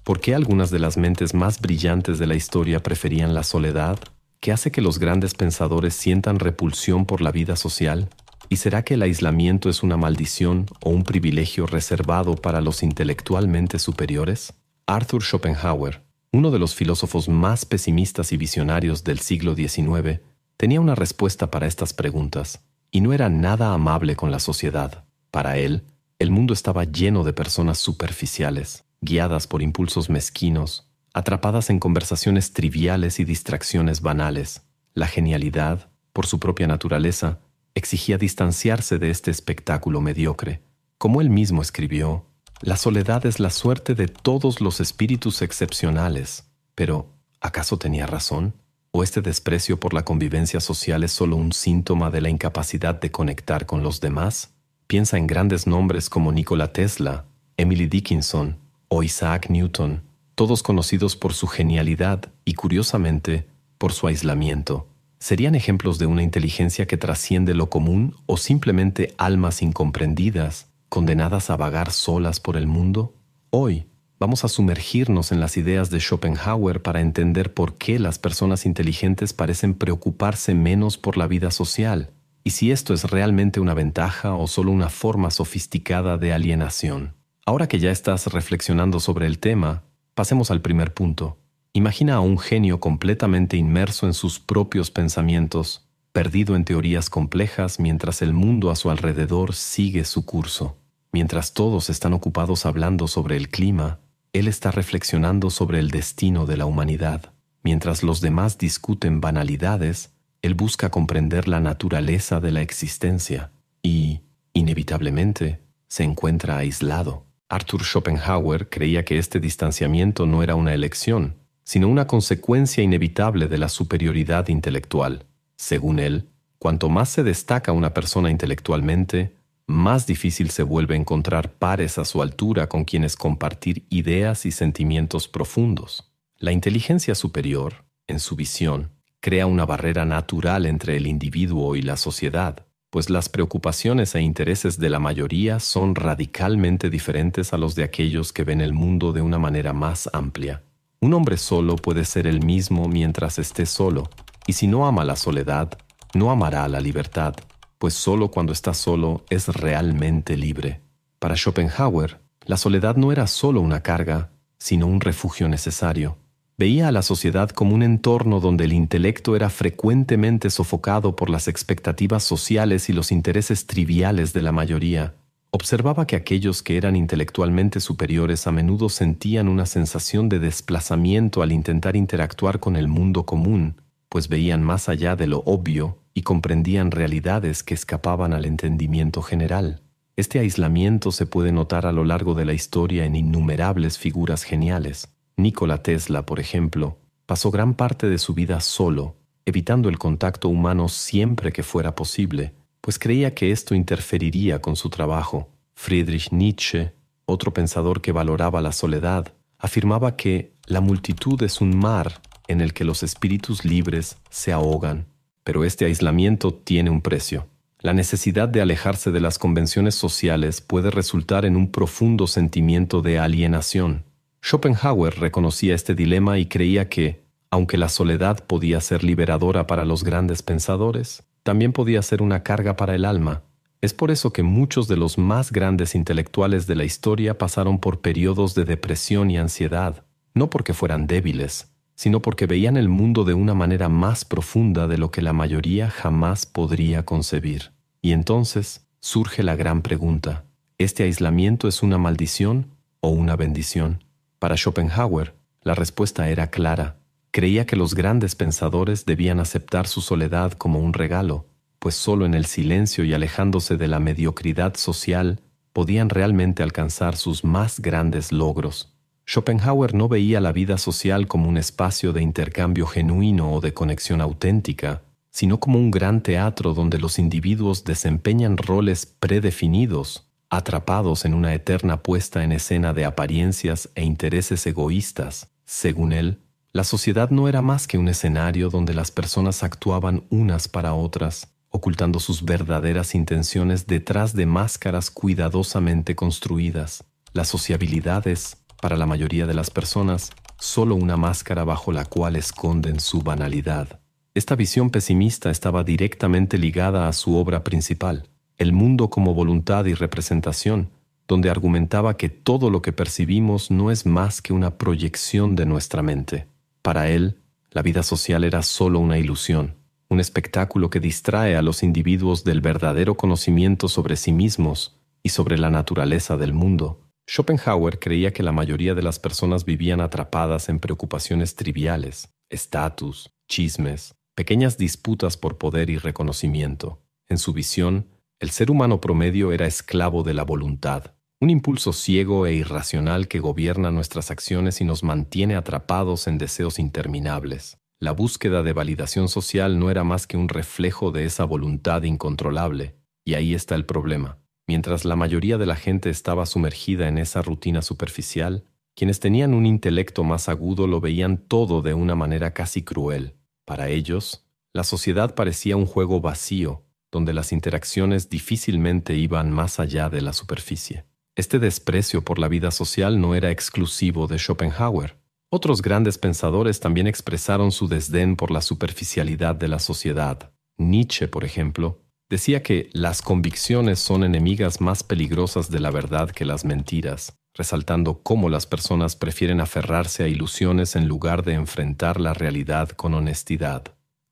¿Por qué algunas de las mentes más brillantes de la historia preferían la soledad? ¿Qué hace que los grandes pensadores sientan repulsión por la vida social? ¿Y será que el aislamiento es una maldición o un privilegio reservado para los intelectualmente superiores? Arthur Schopenhauer, uno de los filósofos más pesimistas y visionarios del siglo XIX, tenía una respuesta para estas preguntas, y no era nada amable con la sociedad. Para él, el mundo estaba lleno de personas superficiales, guiadas por impulsos mezquinos, atrapadas en conversaciones triviales y distracciones banales. La genialidad, por su propia naturaleza, exigía distanciarse de este espectáculo mediocre. Como él mismo escribió, la soledad es la suerte de todos los espíritus excepcionales. Pero, ¿acaso tenía razón? ¿O este desprecio por la convivencia social es solo un síntoma de la incapacidad de conectar con los demás? Piensa en grandes nombres como Nikola Tesla, Emily Dickinson o Isaac Newton, todos conocidos por su genialidad y, curiosamente, por su aislamiento. ¿Serían ejemplos de una inteligencia que trasciende lo común o simplemente almas incomprendidas, condenadas a vagar solas por el mundo? Hoy vamos a sumergirnos en las ideas de Schopenhauer para entender por qué las personas inteligentes parecen preocuparse menos por la vida social, y si esto es realmente una ventaja o solo una forma sofisticada de alienación. Ahora que ya estás reflexionando sobre el tema, pasemos al primer punto. Imagina a un genio completamente inmerso en sus propios pensamientos, perdido en teorías complejas mientras el mundo a su alrededor sigue su curso. Mientras todos están ocupados hablando sobre el clima, él está reflexionando sobre el destino de la humanidad. Mientras los demás discuten banalidades, él busca comprender la naturaleza de la existencia y, inevitablemente, se encuentra aislado. Arthur Schopenhauer creía que este distanciamiento no era una elección, sino una consecuencia inevitable de la superioridad intelectual. Según él, cuanto más se destaca una persona intelectualmente, más difícil se vuelve encontrar pares a su altura con quienes compartir ideas y sentimientos profundos. La inteligencia superior, en su visión, crea una barrera natural entre el individuo y la sociedad, pues las preocupaciones e intereses de la mayoría son radicalmente diferentes a los de aquellos que ven el mundo de una manera más amplia. Un hombre solo puede ser el mismo mientras esté solo, y si no ama la soledad, no amará la libertad, pues solo cuando está solo es realmente libre. Para Schopenhauer, la soledad no era solo una carga, sino un refugio necesario. Veía a la sociedad como un entorno donde el intelecto era frecuentemente sofocado por las expectativas sociales y los intereses triviales de la mayoría. Observaba que aquellos que eran intelectualmente superiores a menudo sentían una sensación de desplazamiento al intentar interactuar con el mundo común, pues veían más allá de lo obvio y comprendían realidades que escapaban al entendimiento general. Este aislamiento se puede notar a lo largo de la historia en innumerables figuras geniales. Nikola Tesla, por ejemplo, pasó gran parte de su vida solo, evitando el contacto humano siempre que fuera posible, pues creía que esto interferiría con su trabajo. Friedrich Nietzsche, otro pensador que valoraba la soledad, afirmaba que la multitud es un mar en el que los espíritus libres se ahogan. Pero este aislamiento tiene un precio. La necesidad de alejarse de las convenciones sociales puede resultar en un profundo sentimiento de alienación. Schopenhauer reconocía este dilema y creía que, aunque la soledad podía ser liberadora para los grandes pensadores, también podía ser una carga para el alma. Es por eso que muchos de los más grandes intelectuales de la historia pasaron por periodos de depresión y ansiedad, no porque fueran débiles, sino porque veían el mundo de una manera más profunda de lo que la mayoría jamás podría concebir. Y entonces surge la gran pregunta: ¿este aislamiento es una maldición o una bendición? Para Schopenhauer, la respuesta era clara. Creía que los grandes pensadores debían aceptar su soledad como un regalo, pues solo en el silencio y alejándose de la mediocridad social podían realmente alcanzar sus más grandes logros. Schopenhauer no veía la vida social como un espacio de intercambio genuino o de conexión auténtica, sino como un gran teatro donde los individuos desempeñan roles predefinidos, atrapados en una eterna puesta en escena de apariencias e intereses egoístas. Según él, la sociedad no era más que un escenario donde las personas actuaban unas para otras, ocultando sus verdaderas intenciones detrás de máscaras cuidadosamente construidas. La sociabilidad es, para la mayoría de las personas, solo una máscara bajo la cual esconden su banalidad. Esta visión pesimista estaba directamente ligada a su obra principal, El mundo como voluntad y representación, donde argumentaba que todo lo que percibimos no es más que una proyección de nuestra mente. Para él, la vida social era solo una ilusión, un espectáculo que distrae a los individuos del verdadero conocimiento sobre sí mismos y sobre la naturaleza del mundo. Schopenhauer creía que la mayoría de las personas vivían atrapadas en preocupaciones triviales, estatus, chismes, pequeñas disputas por poder y reconocimiento. En su visión, el ser humano promedio era esclavo de la voluntad, un impulso ciego e irracional que gobierna nuestras acciones y nos mantiene atrapados en deseos interminables. La búsqueda de validación social no era más que un reflejo de esa voluntad incontrolable, y ahí está el problema. Mientras la mayoría de la gente estaba sumergida en esa rutina superficial, quienes tenían un intelecto más agudo lo veían todo de una manera casi cruel. Para ellos, la sociedad parecía un juego vacío, donde las interacciones difícilmente iban más allá de la superficie. Este desprecio por la vida social no era exclusivo de Schopenhauer. Otros grandes pensadores también expresaron su desdén por la superficialidad de la sociedad. Nietzsche, por ejemplo, decía que las convicciones son enemigas más peligrosas de la verdad que las mentiras, resaltando cómo las personas prefieren aferrarse a ilusiones en lugar de enfrentar la realidad con honestidad.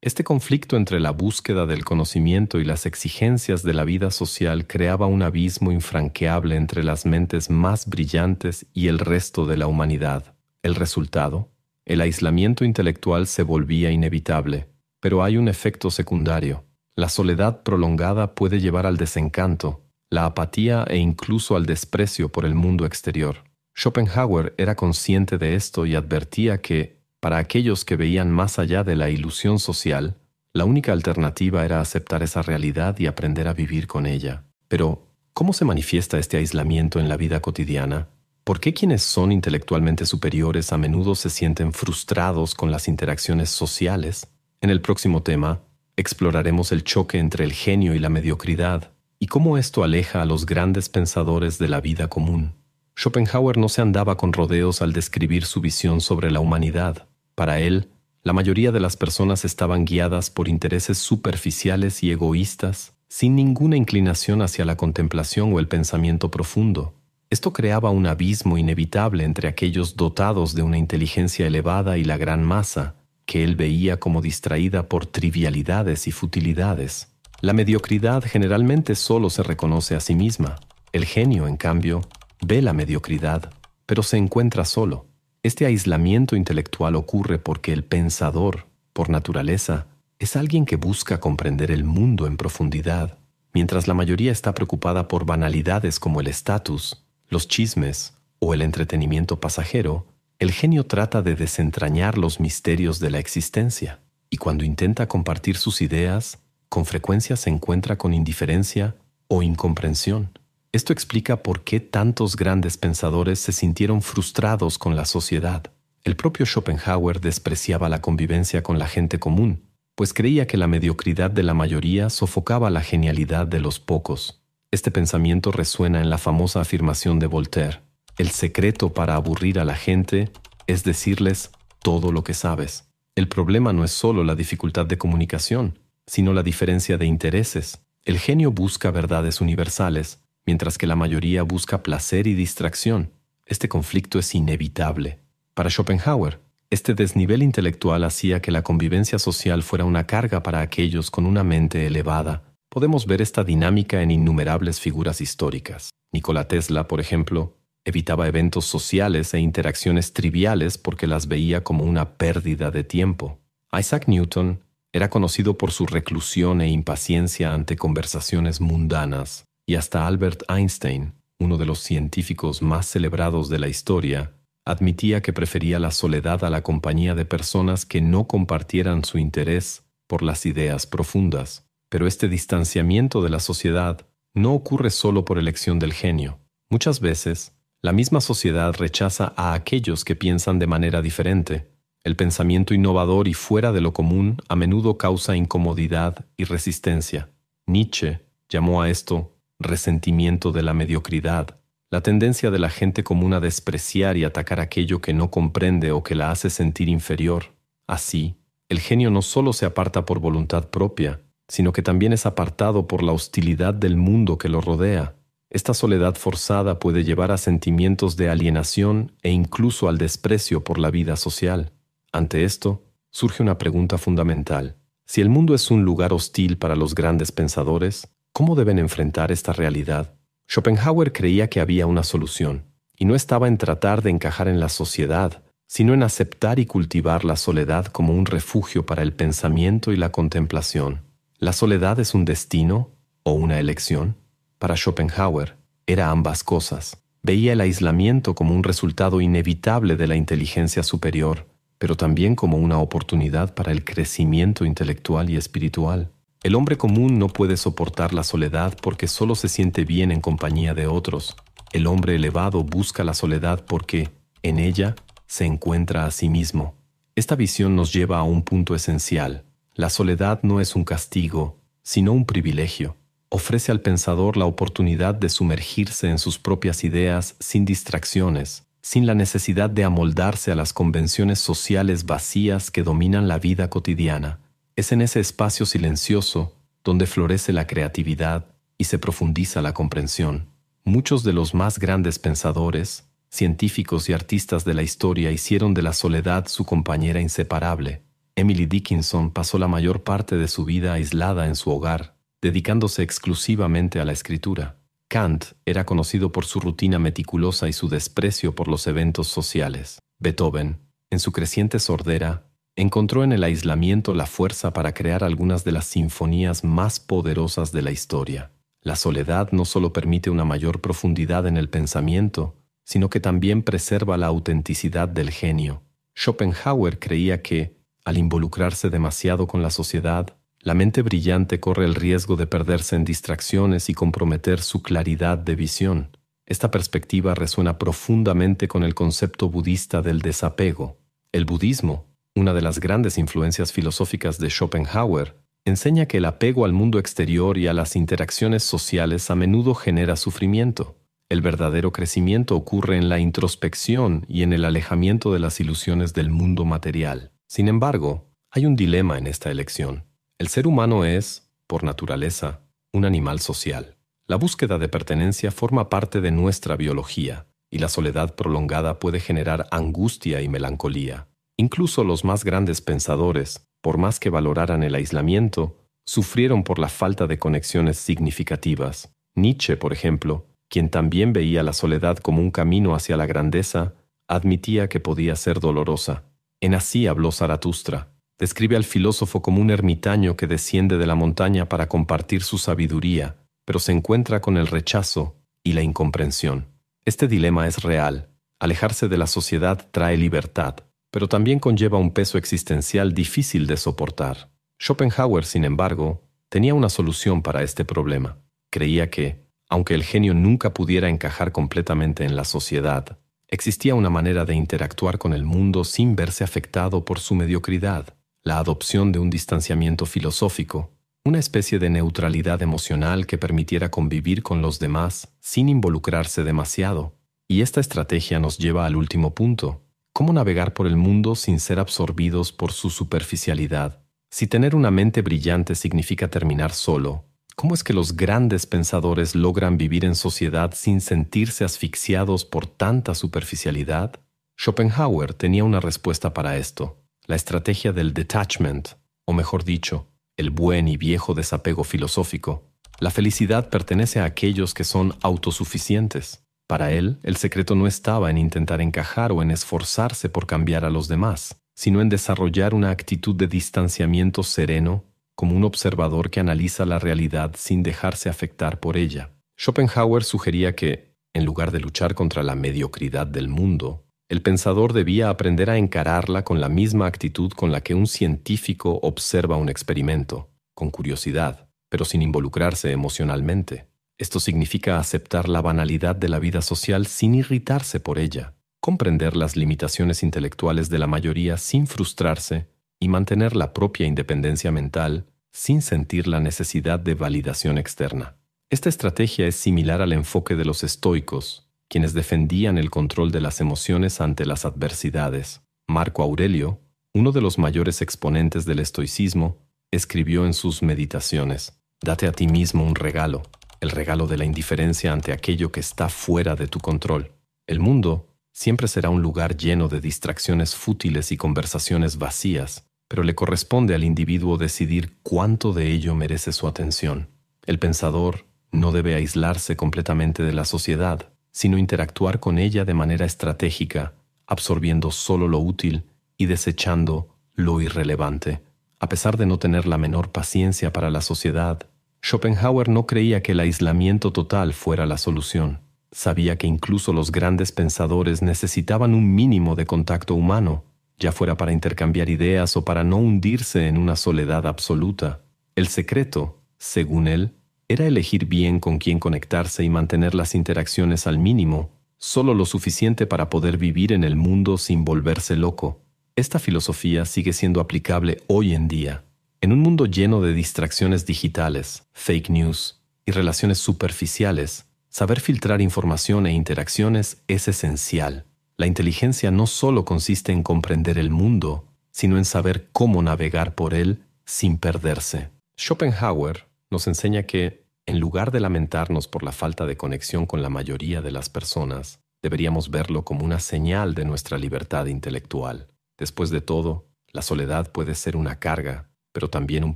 Este conflicto entre la búsqueda del conocimiento y las exigencias de la vida social creaba un abismo infranqueable entre las mentes más brillantes y el resto de la humanidad. El resultado, el aislamiento intelectual se volvía inevitable, pero hay un efecto secundario. La soledad prolongada puede llevar al desencanto, la apatía e incluso al desprecio por el mundo exterior. Schopenhauer era consciente de esto y advertía que, para aquellos que veían más allá de la ilusión social, la única alternativa era aceptar esa realidad y aprender a vivir con ella. Pero, ¿cómo se manifiesta este aislamiento en la vida cotidiana? ¿Por qué quienes son intelectualmente superiores a menudo se sienten frustrados con las interacciones sociales? En el próximo tema, exploraremos el choque entre el genio y la mediocridad y cómo esto aleja a los grandes pensadores de la vida común. Schopenhauer no se andaba con rodeos al describir su visión sobre la humanidad. Para él, la mayoría de las personas estaban guiadas por intereses superficiales y egoístas, sin ninguna inclinación hacia la contemplación o el pensamiento profundo. Esto creaba un abismo inevitable entre aquellos dotados de una inteligencia elevada y la gran masa, que él veía como distraída por trivialidades y futilidades. La mediocridad generalmente solo se reconoce a sí misma. El genio, en cambio, ve la mediocridad, pero se encuentra solo. Este aislamiento intelectual ocurre porque el pensador, por naturaleza, es alguien que busca comprender el mundo en profundidad, mientras la mayoría está preocupada por banalidades como el estatus, los chismes o el entretenimiento pasajero. El genio trata de desentrañar los misterios de la existencia, y cuando intenta compartir sus ideas, con frecuencia se encuentra con indiferencia o incomprensión. Esto explica por qué tantos grandes pensadores se sintieron frustrados con la sociedad. El propio Schopenhauer despreciaba la convivencia con la gente común, pues creía que la mediocridad de la mayoría sofocaba la genialidad de los pocos. Este pensamiento resuena en la famosa afirmación de Voltaire: el secreto para aburrir a la gente es decirles todo lo que sabes. El problema no es solo la dificultad de comunicación, sino la diferencia de intereses. El genio busca verdades universales, mientras que la mayoría busca placer y distracción. Este conflicto es inevitable. Para Schopenhauer, este desnivel intelectual hacía que la convivencia social fuera una carga para aquellos con una mente elevada. Podemos ver esta dinámica en innumerables figuras históricas. Nikola Tesla, por ejemplo, evitaba eventos sociales e interacciones triviales porque las veía como una pérdida de tiempo. Isaac Newton era conocido por su reclusión e impaciencia ante conversaciones mundanas. Y hasta Albert Einstein, uno de los científicos más celebrados de la historia, admitía que prefería la soledad a la compañía de personas que no compartieran su interés por las ideas profundas. Pero este distanciamiento de la sociedad no ocurre solo por elección del genio. Muchas veces, la misma sociedad rechaza a aquellos que piensan de manera diferente. El pensamiento innovador y fuera de lo común a menudo causa incomodidad y resistencia. Nietzsche llamó a esto resentimiento de la mediocridad. la tendencia de la gente común a despreciar y atacar aquello que no comprende o que la hace sentir inferior. Así, el genio no solo se aparta por voluntad propia, sino que también es apartado por la hostilidad del mundo que lo rodea. Esta soledad forzada puede llevar a sentimientos de alienación e incluso al desprecio por la vida social. Ante esto, surge una pregunta fundamental. Si el mundo es un lugar hostil para los grandes pensadores, ¿cómo deben enfrentar esta realidad? Schopenhauer creía que había una solución, y no estaba en tratar de encajar en la sociedad, sino en aceptar y cultivar la soledad como un refugio para el pensamiento y la contemplación. ¿La soledad es un destino o una elección? Para Schopenhauer, era ambas cosas. Veía el aislamiento como un resultado inevitable de la inteligencia superior, pero también como una oportunidad para el crecimiento intelectual y espiritual. El hombre común no puede soportar la soledad porque solo se siente bien en compañía de otros. El hombre elevado busca la soledad porque, en ella, se encuentra a sí mismo. Esta visión nos lleva a un punto esencial. La soledad no es un castigo, sino un privilegio. Ofrece al pensador la oportunidad de sumergirse en sus propias ideas sin distracciones, sin la necesidad de amoldarse a las convenciones sociales vacías que dominan la vida cotidiana. Es en ese espacio silencioso donde florece la creatividad y se profundiza la comprensión. Muchos de los más grandes pensadores, científicos y artistas de la historia hicieron de la soledad su compañera inseparable. Emily Dickinson pasó la mayor parte de su vida aislada en su hogar, dedicándose exclusivamente a la escritura. Kant era conocido por su rutina meticulosa y su desprecio por los eventos sociales. Beethoven, en su creciente sordera, encontró en el aislamiento la fuerza para crear algunas de las sinfonías más poderosas de la historia. La soledad no solo permite una mayor profundidad en el pensamiento, sino que también preserva la autenticidad del genio. Schopenhauer creía que, al involucrarse demasiado con la sociedad, la mente brillante corre el riesgo de perderse en distracciones y comprometer su claridad de visión. Esta perspectiva resuena profundamente con el concepto budista del desapego. El budismo, una de las grandes influencias filosóficas de Schopenhauer, enseña que el apego al mundo exterior y a las interacciones sociales a menudo genera sufrimiento. El verdadero crecimiento ocurre en la introspección y en el alejamiento de las ilusiones del mundo material. Sin embargo, hay un dilema en esta elección. El ser humano es, por naturaleza, un animal social. La búsqueda de pertenencia forma parte de nuestra biología, y la soledad prolongada puede generar angustia y melancolía. Incluso los más grandes pensadores, por más que valoraran el aislamiento, sufrieron por la falta de conexiones significativas. Nietzsche, por ejemplo, quien también veía la soledad como un camino hacia la grandeza, admitía que podía ser dolorosa. En Así habló Zaratustra. Describe al filósofo como un ermitaño que desciende de la montaña para compartir su sabiduría, pero se encuentra con el rechazo y la incomprensión. Este dilema es real. Alejarse de la sociedad trae libertad, pero también conlleva un peso existencial difícil de soportar. Schopenhauer, sin embargo, tenía una solución para este problema. Creía que, aunque el genio nunca pudiera encajar completamente en la sociedad, existía una manera de interactuar con el mundo sin verse afectado por su mediocridad. La adopción de un distanciamiento filosófico, una especie de neutralidad emocional que permitiera convivir con los demás sin involucrarse demasiado. Y esta estrategia nos lleva al último punto. ¿Cómo navegar por el mundo sin ser absorbidos por su superficialidad? Si tener una mente brillante significa terminar solo, ¿cómo es que los grandes pensadores logran vivir en sociedad sin sentirse asfixiados por tanta superficialidad? Schopenhauer tenía una respuesta para esto. La estrategia del detachment, o mejor dicho, el buen y viejo desapego filosófico. La felicidad pertenece a aquellos que son autosuficientes. Para él, el secreto no estaba en intentar encajar o en esforzarse por cambiar a los demás, sino en desarrollar una actitud de distanciamiento sereno, como un observador que analiza la realidad sin dejarse afectar por ella. Schopenhauer sugería que, en lugar de luchar contra la mediocridad del mundo, el pensador debía aprender a encararla con la misma actitud con la que un científico observa un experimento, con curiosidad, pero sin involucrarse emocionalmente. Esto significa aceptar la banalidad de la vida social sin irritarse por ella, comprender las limitaciones intelectuales de la mayoría sin frustrarse y mantener la propia independencia mental sin sentir la necesidad de validación externa. Esta estrategia es similar al enfoque de los estoicos quienes defendían el control de las emociones ante las adversidades. Marco Aurelio, uno de los mayores exponentes del estoicismo, escribió en sus meditaciones: «Date a ti mismo un regalo, el regalo de la indiferencia ante aquello que está fuera de tu control. El mundo siempre será un lugar lleno de distracciones fútiles y conversaciones vacías, pero le corresponde al individuo decidir cuánto de ello merece su atención. El pensador no debe aislarse completamente de la sociedad, sino interactuar con ella de manera estratégica, absorbiendo solo lo útil y desechando lo irrelevante». A pesar de no tener la menor paciencia para la sociedad, Schopenhauer no creía que el aislamiento total fuera la solución. Sabía que incluso los grandes pensadores necesitaban un mínimo de contacto humano, ya fuera para intercambiar ideas o para no hundirse en una soledad absoluta. El secreto, según él, era elegir bien con quién conectarse y mantener las interacciones al mínimo, solo lo suficiente para poder vivir en el mundo sin volverse loco. Esta filosofía sigue siendo aplicable hoy en día. En un mundo lleno de distracciones digitales, fake news y relaciones superficiales, saber filtrar información e interacciones es esencial. La inteligencia no solo consiste en comprender el mundo, sino en saber cómo navegar por él sin perderse. Schopenhauer nos enseña que, en lugar de lamentarnos por la falta de conexión con la mayoría de las personas, deberíamos verlo como una señal de nuestra libertad intelectual. Después de todo, la soledad puede ser una carga, pero también un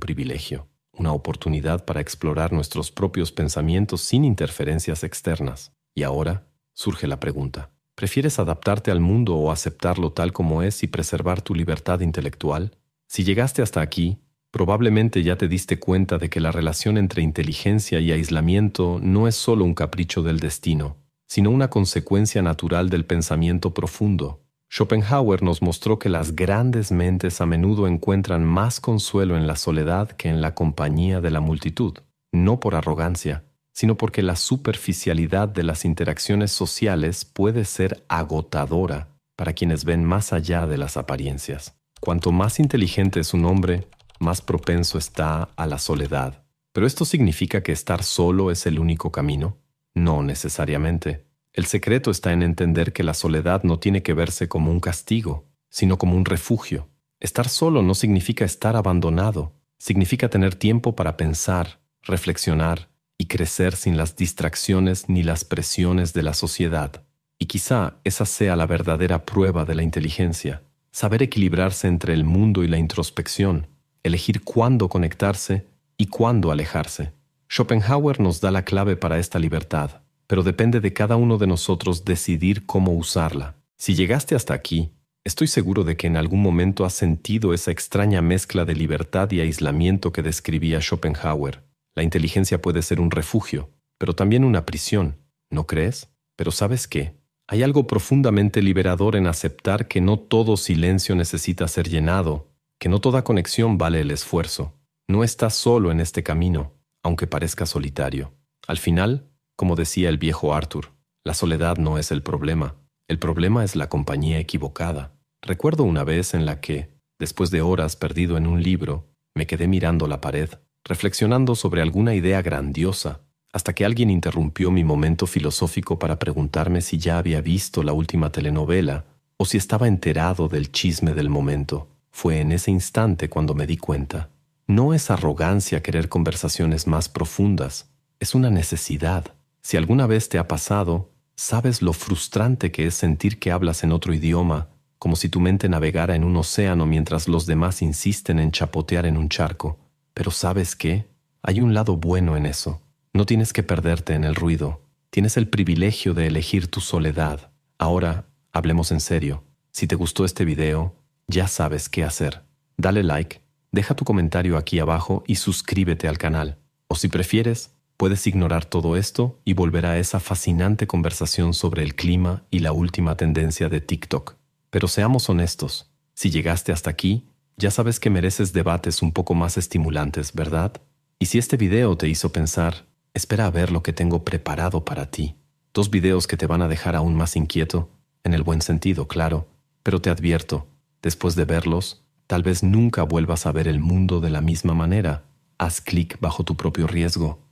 privilegio, una oportunidad para explorar nuestros propios pensamientos sin interferencias externas. Y ahora surge la pregunta: ¿prefieres adaptarte al mundo o aceptarlo tal como es y preservar tu libertad intelectual? Si llegaste hasta aquí, probablemente ya te diste cuenta de que la relación entre inteligencia y aislamiento no es solo un capricho del destino, sino una consecuencia natural del pensamiento profundo. Schopenhauer nos mostró que las grandes mentes a menudo encuentran más consuelo en la soledad que en la compañía de la multitud, no por arrogancia, sino porque la superficialidad de las interacciones sociales puede ser agotadora para quienes ven más allá de las apariencias. Cuanto más inteligente es un hombre, más propenso está a la soledad. ¿Pero esto significa que estar solo es el único camino? No necesariamente. El secreto está en entender que la soledad no tiene que verse como un castigo, sino como un refugio. Estar solo no significa estar abandonado, significa tener tiempo para pensar, reflexionar y crecer sin las distracciones ni las presiones de la sociedad. Y quizá esa sea la verdadera prueba de la inteligencia, saber equilibrarse entre el mundo y la introspección, elegir cuándo conectarse y cuándo alejarse. Schopenhauer nos da la clave para esta libertad, pero depende de cada uno de nosotros decidir cómo usarla. Si llegaste hasta aquí, estoy seguro de que en algún momento has sentido esa extraña mezcla de libertad y aislamiento que describía Schopenhauer. La inteligencia puede ser un refugio, pero también una prisión, ¿no crees? Pero ¿sabes qué? Hay algo profundamente liberador en aceptar que no todo silencio necesita ser llenado, que no toda conexión vale el esfuerzo. No estás solo en este camino, aunque parezca solitario. Al final, como decía el viejo Arthur, la soledad no es el problema es la compañía equivocada. Recuerdo una vez en la que, después de horas perdido en un libro, me quedé mirando la pared, reflexionando sobre alguna idea grandiosa, hasta que alguien interrumpió mi momento filosófico para preguntarme si ya había visto la última telenovela o si estaba enterado del chisme del momento. Fue en ese instante cuando me di cuenta. No es arrogancia querer conversaciones más profundas, es una necesidad. Si alguna vez te ha pasado, sabes lo frustrante que es sentir que hablas en otro idioma, como si tu mente navegara en un océano mientras los demás insisten en chapotear en un charco. Pero ¿sabes qué? Hay un lado bueno en eso. No tienes que perderte en el ruido. Tienes el privilegio de elegir tu soledad. Ahora, hablemos en serio. Si te gustó este video, ya sabes qué hacer. Dale like, deja tu comentario aquí abajo y suscríbete al canal. O si prefieres, puedes ignorar todo esto y volver a esa fascinante conversación sobre el clima y la última tendencia de TikTok. Pero seamos honestos, si llegaste hasta aquí, ya sabes que mereces debates un poco más estimulantes, ¿verdad? Y si este video te hizo pensar, espera a ver lo que tengo preparado para ti. 2 videos que te van a dejar aún más inquieto, en el buen sentido, claro, pero te advierto, después de verlos, tal vez nunca vuelvas a ver el mundo de la misma manera. Haz clic bajo tu propio riesgo.